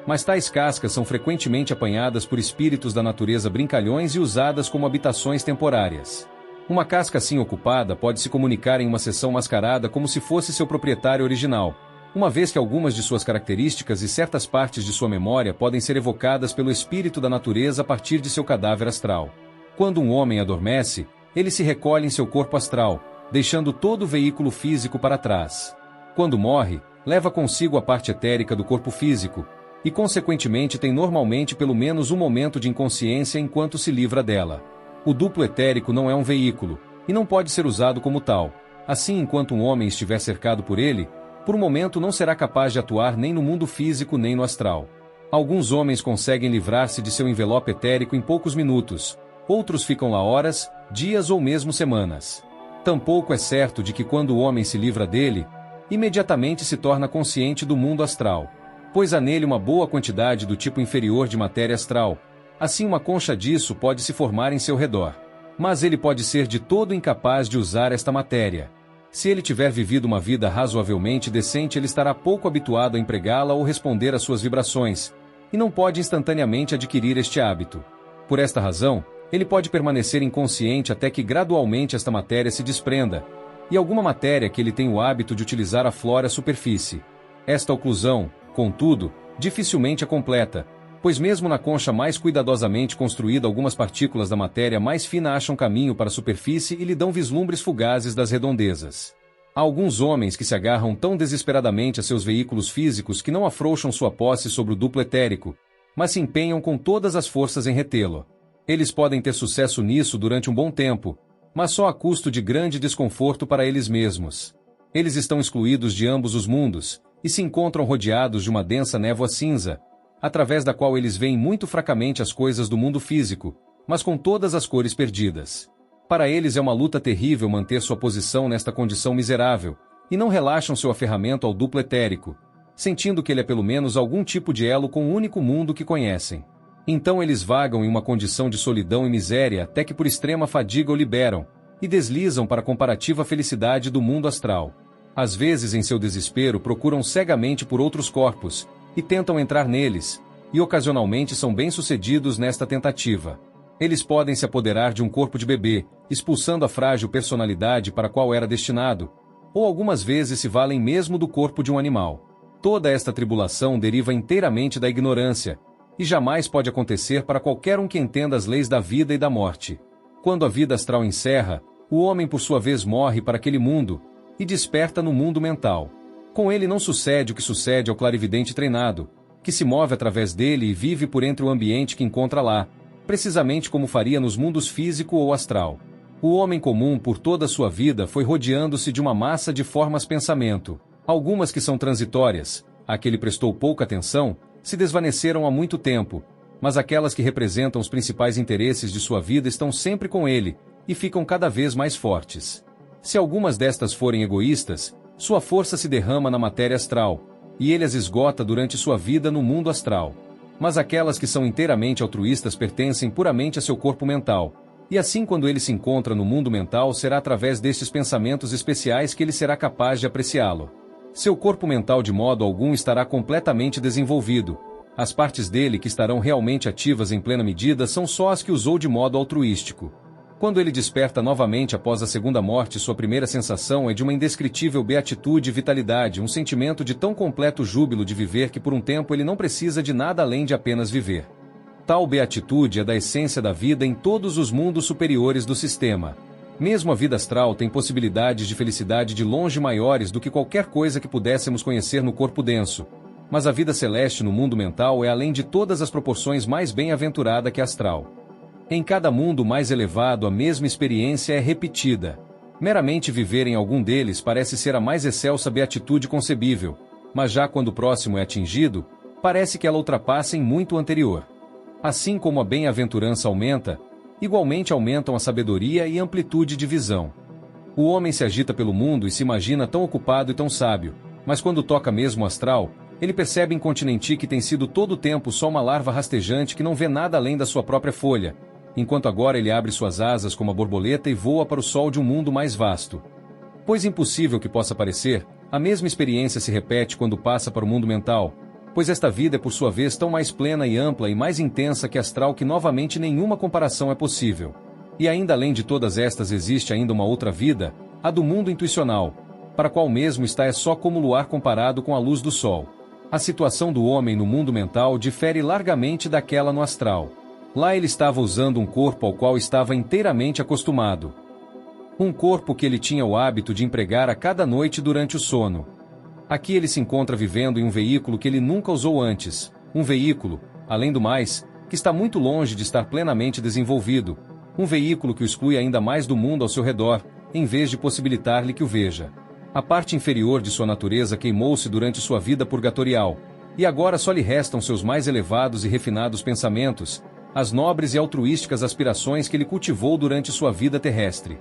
Mas tais cascas são frequentemente apanhadas por espíritos da natureza brincalhões e usadas como habitações temporárias. Uma casca assim ocupada pode se comunicar em uma sessão mascarada como se fosse seu proprietário original, uma vez que algumas de suas características e certas partes de sua memória podem ser evocadas pelo espírito da natureza a partir de seu cadáver astral. Quando um homem adormece, ele se recolhe em seu corpo astral, deixando todo o veículo físico para trás. Quando morre, leva consigo a parte etérica do corpo físico, e consequentemente tem normalmente pelo menos um momento de inconsciência enquanto se livra dela. O duplo etérico não é um veículo, e não pode ser usado como tal. Assim, enquanto um homem estiver cercado por ele, por um momento não será capaz de atuar nem no mundo físico nem no astral. Alguns homens conseguem livrar-se de seu envelope etérico em poucos minutos, outros ficam lá horas, dias ou mesmo semanas. Tampouco é certo de que quando o homem se livra dele, imediatamente se torna consciente do mundo astral, pois há nele uma boa quantidade do tipo inferior de matéria astral, assim uma concha disso pode se formar em seu redor. Mas ele pode ser de todo incapaz de usar esta matéria. Se ele tiver vivido uma vida razoavelmente decente, ele estará pouco habituado a empregá-la ou responder às suas vibrações, e não pode instantaneamente adquirir este hábito. Por esta razão, ele pode permanecer inconsciente até que gradualmente esta matéria se desprenda, e alguma matéria que ele tem o hábito de utilizar aflore a superfície. Esta oclusão, contudo, dificilmente é completa, pois mesmo na concha mais cuidadosamente construída algumas partículas da matéria mais fina acham caminho para a superfície e lhe dão vislumbres fugazes das redondezas. Há alguns homens que se agarram tão desesperadamente a seus veículos físicos que não afrouxam sua posse sobre o duplo etérico, mas se empenham com todas as forças em retê-lo. Eles podem ter sucesso nisso durante um bom tempo, mas só a custo de grande desconforto para eles mesmos. Eles estão excluídos de ambos os mundos, e se encontram rodeados de uma densa névoa cinza, através da qual eles veem muito fracamente as coisas do mundo físico, mas com todas as cores perdidas. Para eles é uma luta terrível manter sua posição nesta condição miserável, e não relaxam seu aferramento ao duplo etérico, sentindo que ele é pelo menos algum tipo de elo com o único mundo que conhecem. Então eles vagam em uma condição de solidão e miséria até que por extrema fadiga o liberam, e deslizam para a comparativa felicidade do mundo astral. Às vezes, em seu desespero, procuram cegamente por outros corpos, e tentam entrar neles, e ocasionalmente são bem-sucedidos nesta tentativa. Eles podem se apoderar de um corpo de bebê, expulsando a frágil personalidade para a qual era destinado, ou algumas vezes se valem mesmo do corpo de um animal. Toda esta tribulação deriva inteiramente da ignorância, e jamais pode acontecer para qualquer um que entenda as leis da vida e da morte. Quando a vida astral encerra, o homem por sua vez morre para aquele mundo, e desperta no mundo mental. Com ele não sucede o que sucede ao clarividente treinado, que se move através dele e vive por entre o ambiente que encontra lá, precisamente como faria nos mundos físico ou astral. O homem comum por toda a sua vida foi rodeando-se de uma massa de formas pensamento, algumas que são transitórias, a que ele prestou pouca atenção, se desvaneceram há muito tempo, mas aquelas que representam os principais interesses de sua vida estão sempre com ele, e ficam cada vez mais fortes. Se algumas destas forem egoístas, sua força se derrama na matéria astral, e ele as esgota durante sua vida no mundo astral. Mas aquelas que são inteiramente altruístas pertencem puramente a seu corpo mental, e assim quando ele se encontra no mundo mental será através destes pensamentos especiais que ele será capaz de apreciá-lo. Seu corpo mental de modo algum estará completamente desenvolvido. As partes dele que estarão realmente ativas em plena medida são só as que usou de modo altruístico. Quando ele desperta novamente após a segunda morte, sua primeira sensação é de uma indescritível beatitude e vitalidade, um sentimento de tão completo júbilo de viver que por um tempo ele não precisa de nada além de apenas viver. Tal beatitude é da essência da vida em todos os mundos superiores do sistema. Mesmo a vida astral tem possibilidades de felicidade de longe maiores do que qualquer coisa que pudéssemos conhecer no corpo denso. Mas a vida celeste no mundo mental é além de todas as proporções mais bem-aventurada que a astral. Em cada mundo mais elevado a mesma experiência é repetida. Meramente viver em algum deles parece ser a mais excelsa beatitude concebível, mas já quando o próximo é atingido, parece que ela ultrapassa em muito o anterior. Assim como a bem-aventurança aumenta, igualmente aumentam a sabedoria e a amplitude de visão. O homem se agita pelo mundo e se imagina tão ocupado e tão sábio, mas quando toca mesmo o astral, ele percebe incontinenti que tem sido todo o tempo só uma larva rastejante que não vê nada além da sua própria folha, enquanto agora ele abre suas asas como a borboleta e voa para o sol de um mundo mais vasto. Pois impossível que possa parecer, a mesma experiência se repete quando passa para o mundo mental, pois esta vida é por sua vez tão mais plena e ampla e mais intensa que astral que novamente nenhuma comparação é possível. E ainda além de todas estas existe ainda uma outra vida, a do mundo intuicional, para a qual mesmo está é só como o luar comparado com a luz do sol. A situação do homem no mundo mental difere largamente daquela no astral. Lá ele estava usando um corpo ao qual estava inteiramente acostumado. Um corpo que ele tinha o hábito de empregar a cada noite durante o sono. Aqui ele se encontra vivendo em um veículo que ele nunca usou antes, um veículo, além do mais, que está muito longe de estar plenamente desenvolvido, um veículo que o exclui ainda mais do mundo ao seu redor, em vez de possibilitar-lhe que o veja. A parte inferior de sua natureza queimou-se durante sua vida purgatorial, e agora só lhe restam seus mais elevados e refinados pensamentos, as nobres e altruísticas aspirações que ele cultivou durante sua vida terrestre.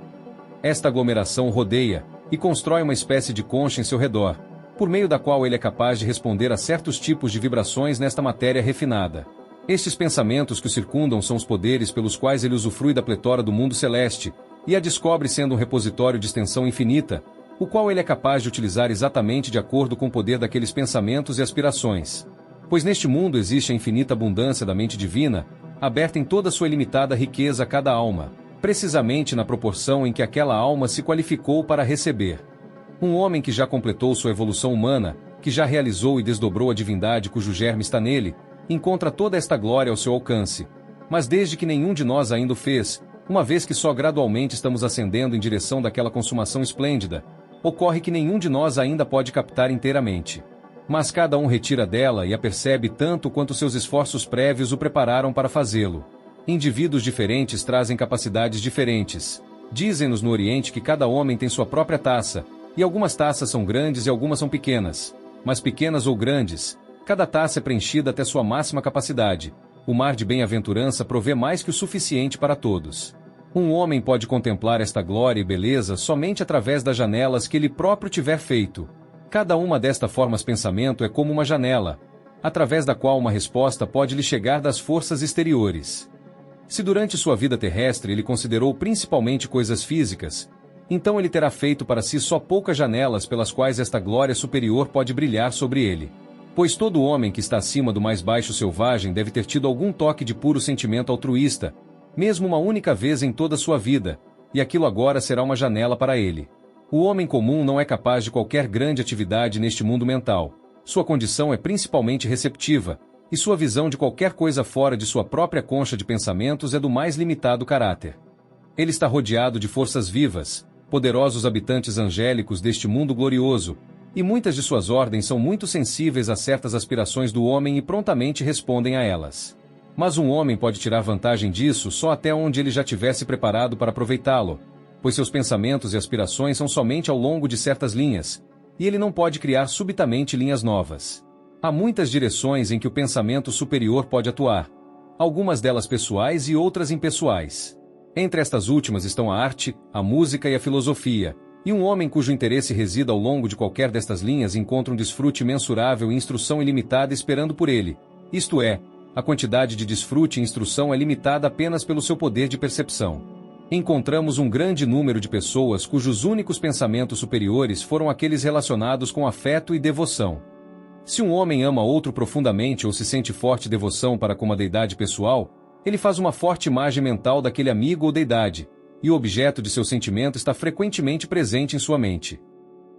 Esta aglomeração rodeia e constrói uma espécie de concha em seu redor, por meio da qual ele é capaz de responder a certos tipos de vibrações nesta matéria refinada. Estes pensamentos que o circundam são os poderes pelos quais ele usufrui da pletora do mundo celeste, e a descobre sendo um repositório de extensão infinita, o qual ele é capaz de utilizar exatamente de acordo com o poder daqueles pensamentos e aspirações. Pois neste mundo existe a infinita abundância da mente divina, aberta em toda sua ilimitada riqueza a cada alma, precisamente na proporção em que aquela alma se qualificou para receber. Um homem que já completou sua evolução humana, que já realizou e desdobrou a divindade cujo germe está nele, encontra toda esta glória ao seu alcance. Mas desde que nenhum de nós ainda o fez, uma vez que só gradualmente estamos ascendendo em direção daquela consumação esplêndida, ocorre que nenhum de nós ainda pode captar inteiramente. Mas cada um retira dela e a percebe tanto quanto seus esforços prévios o prepararam para fazê-lo. Indivíduos diferentes trazem capacidades diferentes. Dizem-nos no Oriente que cada homem tem sua própria taça, e algumas taças são grandes e algumas são pequenas. Mas pequenas ou grandes, cada taça é preenchida até sua máxima capacidade. O mar de bem-aventurança provê mais que o suficiente para todos. Um homem pode contemplar esta glória e beleza somente através das janelas que ele próprio tiver feito. Cada uma desta formas pensamento é como uma janela, através da qual uma resposta pode lhe chegar das forças exteriores. Se durante sua vida terrestre ele considerou principalmente coisas físicas, então ele terá feito para si só poucas janelas pelas quais esta glória superior pode brilhar sobre ele. Pois todo homem que está acima do mais baixo selvagem deve ter tido algum toque de puro sentimento altruísta, mesmo uma única vez em toda a sua vida, e aquilo agora será uma janela para ele. O homem comum não é capaz de qualquer grande atividade neste mundo mental. Sua condição é principalmente receptiva, e sua visão de qualquer coisa fora de sua própria concha de pensamentos é do mais limitado caráter. Ele está rodeado de forças vivas, poderosos habitantes angélicos deste mundo glorioso, e muitas de suas ordens são muito sensíveis a certas aspirações do homem e prontamente respondem a elas. Mas um homem pode tirar vantagem disso só até onde ele já tivesse preparado para aproveitá-lo, pois seus pensamentos e aspirações são somente ao longo de certas linhas, e ele não pode criar subitamente linhas novas. Há muitas direções em que o pensamento superior pode atuar, algumas delas pessoais e outras impessoais. Entre estas últimas estão a arte, a música e a filosofia, e um homem cujo interesse resida ao longo de qualquer destas linhas encontra um desfrute imensurável e instrução ilimitada esperando por ele, isto é, a quantidade de desfrute e instrução é limitada apenas pelo seu poder de percepção. Encontramos um grande número de pessoas cujos únicos pensamentos superiores foram aqueles relacionados com afeto e devoção. Se um homem ama outro profundamente ou se sente forte devoção para com uma deidade pessoal, ele faz uma forte imagem mental daquele amigo ou deidade, e o objeto de seu sentimento está frequentemente presente em sua mente.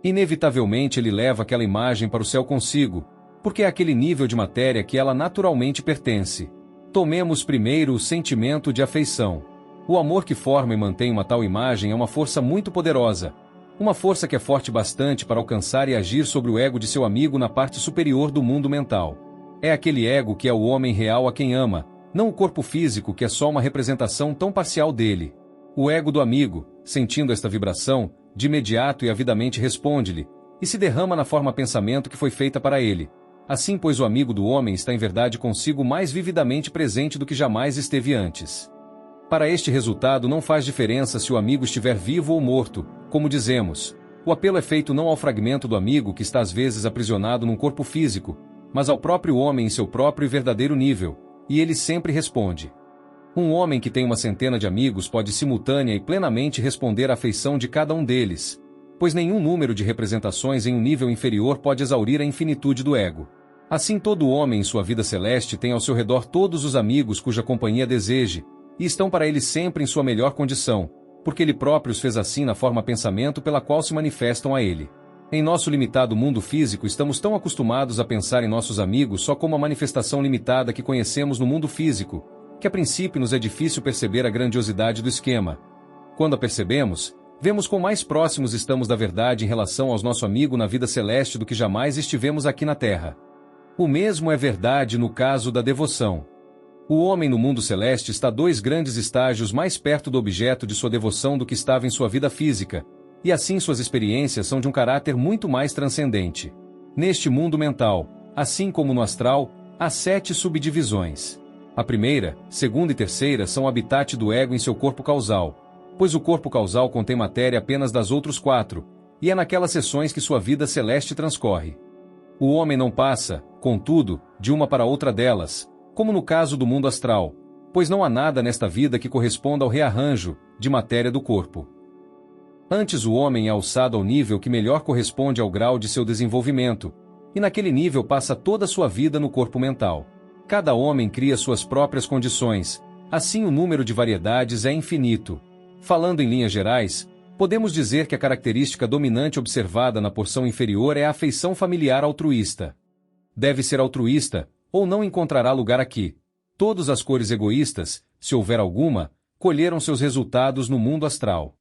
Inevitavelmente ele leva aquela imagem para o céu consigo, porque é aquele nível de matéria que ela naturalmente pertence. Tomemos primeiro o sentimento de afeição. O amor que forma e mantém uma tal imagem é uma força muito poderosa, uma força que é forte bastante para alcançar e agir sobre o ego de seu amigo na parte superior do mundo mental. É aquele ego que é o homem real a quem ama, não o corpo físico que é só uma representação tão parcial dele. O ego do amigo, sentindo esta vibração, de imediato e avidamente responde-lhe, e se derrama na forma pensamento que foi feita para ele. Assim, pois, o amigo do homem está em verdade consigo mais vividamente presente do que jamais esteve antes. Para este resultado não faz diferença se o amigo estiver vivo ou morto, como dizemos. O apelo é feito não ao fragmento do amigo que está às vezes aprisionado num corpo físico, mas ao próprio homem em seu próprio e verdadeiro nível, e ele sempre responde. Um homem que tem uma centena de amigos pode simultânea e plenamente responder à afeição de cada um deles, pois nenhum número de representações em um nível inferior pode exaurir a infinitude do ego. Assim todo homem em sua vida celeste tem ao seu redor todos os amigos cuja companhia deseje, e estão para ele sempre em sua melhor condição, porque ele próprio os fez assim na forma pensamento pela qual se manifestam a ele. Em nosso limitado mundo físico estamos tão acostumados a pensar em nossos amigos só como a manifestação limitada que conhecemos no mundo físico, que a princípio nos é difícil perceber a grandiosidade do esquema. Quando a percebemos, vemos quão mais próximos estamos da verdade em relação ao nosso amigo na vida celeste do que jamais estivemos aqui na Terra. O mesmo é verdade no caso da devoção. O homem no mundo celeste está 2 grandes estágios mais perto do objeto de sua devoção do que estava em sua vida física, e assim suas experiências são de um caráter muito mais transcendente. Neste mundo mental, assim como no astral, há 7 subdivisões. A primeira, segunda e terceira são o habitat do ego em seu corpo causal. pois o corpo causal contém matéria apenas das outros 4, e é naquelas seções que sua vida celeste transcorre. O homem não passa, contudo, de uma para outra delas, como no caso do mundo astral, pois não há nada nesta vida que corresponda ao rearranjo de matéria do corpo. Antes o homem é alçado ao nível que melhor corresponde ao grau de seu desenvolvimento, e naquele nível passa toda a sua vida no corpo mental. Cada homem cria suas próprias condições, assim o número de variedades é infinito. Falando em linhas gerais, podemos dizer que a característica dominante observada na porção inferior é a afeição familiar altruísta. Deve ser altruísta, ou não encontrará lugar aqui. Todas as cores egoístas, se houver alguma, colheram seus resultados no mundo astral.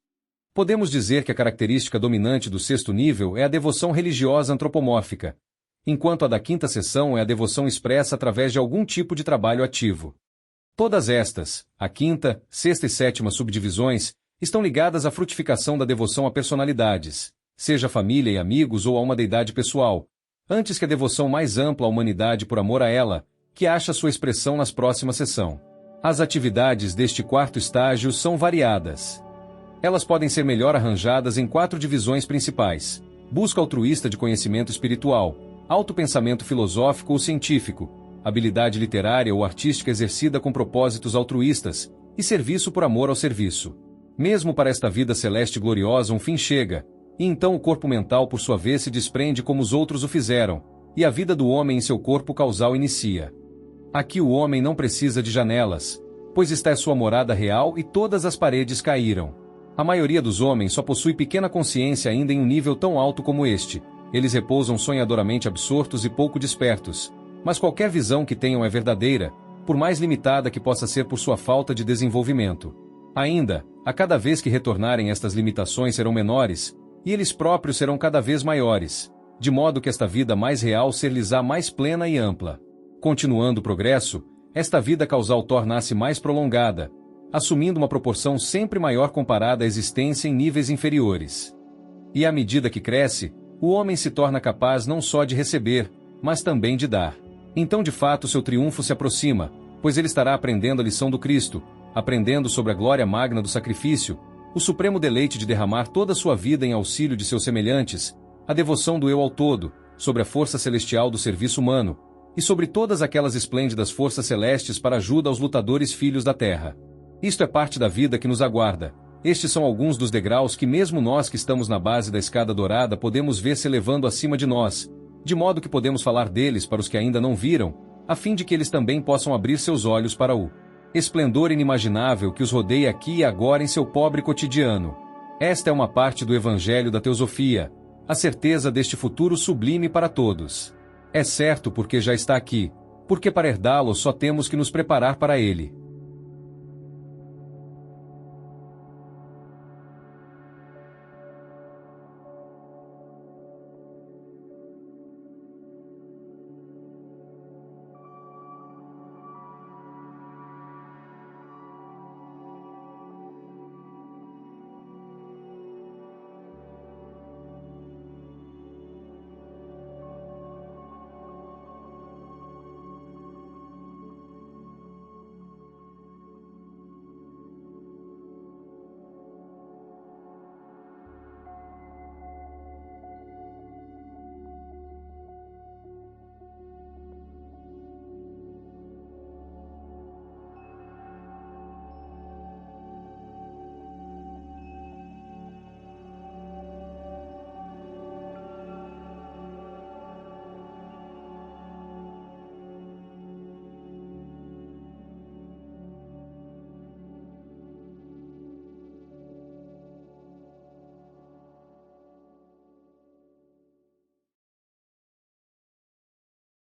Podemos dizer que a característica dominante do 6º nível é a devoção religiosa antropomórfica, enquanto a da 5ª seção é a devoção expressa através de algum tipo de trabalho ativo. Todas estas, a 5ª, 6ª e 7ª subdivisões, estão ligadas à frutificação da devoção a personalidades, seja família e amigos ou a uma deidade pessoal, antes que a devoção mais ampla à humanidade por amor a ela, que acha sua expressão nas próximas seção. As atividades deste 4º estágio são variadas. Elas podem ser melhor arranjadas em 4 divisões principais: busca altruísta de conhecimento espiritual, autopensamento filosófico ou científico, habilidade literária ou artística exercida com propósitos altruístas, e serviço por amor ao serviço. Mesmo para esta vida celeste gloriosa um fim chega, e então o corpo mental por sua vez se desprende como os outros o fizeram, e a vida do homem em seu corpo causal inicia. Aqui o homem não precisa de janelas, pois está sua morada real e todas as paredes caíram. A maioria dos homens só possui pequena consciência ainda em um nível tão alto como este. Eles repousam sonhadoramente absortos e pouco despertos, mas qualquer visão que tenham é verdadeira, por mais limitada que possa ser por sua falta de desenvolvimento. Ainda, a cada vez que retornarem estas limitações serão menores, e eles próprios serão cada vez maiores, de modo que esta vida mais real ser-lhes-á mais plena e ampla. Continuando o progresso, esta vida causal torna-se mais prolongada, assumindo uma proporção sempre maior comparada à existência em níveis inferiores. E à medida que cresce, o homem se torna capaz não só de receber, mas também de dar. Então de fato seu triunfo se aproxima, pois ele estará aprendendo a lição do Cristo, aprendendo sobre a glória magna do sacrifício, o supremo deleite de derramar toda a sua vida em auxílio de seus semelhantes, a devoção do eu ao todo, sobre a força celestial do serviço humano, e sobre todas aquelas esplêndidas forças celestes para ajuda aos lutadores filhos da terra. Isto é parte da vida que nos aguarda. Estes são alguns dos degraus que mesmo nós que estamos na base da escada dourada podemos ver se elevando acima de nós, de modo que podemos falar deles para os que ainda não viram, a fim de que eles também possam abrir seus olhos para o esplendor inimaginável que os rodeia aqui e agora em seu pobre cotidiano. Esta é uma parte do Evangelho da Teosofia, a certeza deste futuro sublime para todos. É certo porque já está aqui, porque para herdá-lo só temos que nos preparar para ele.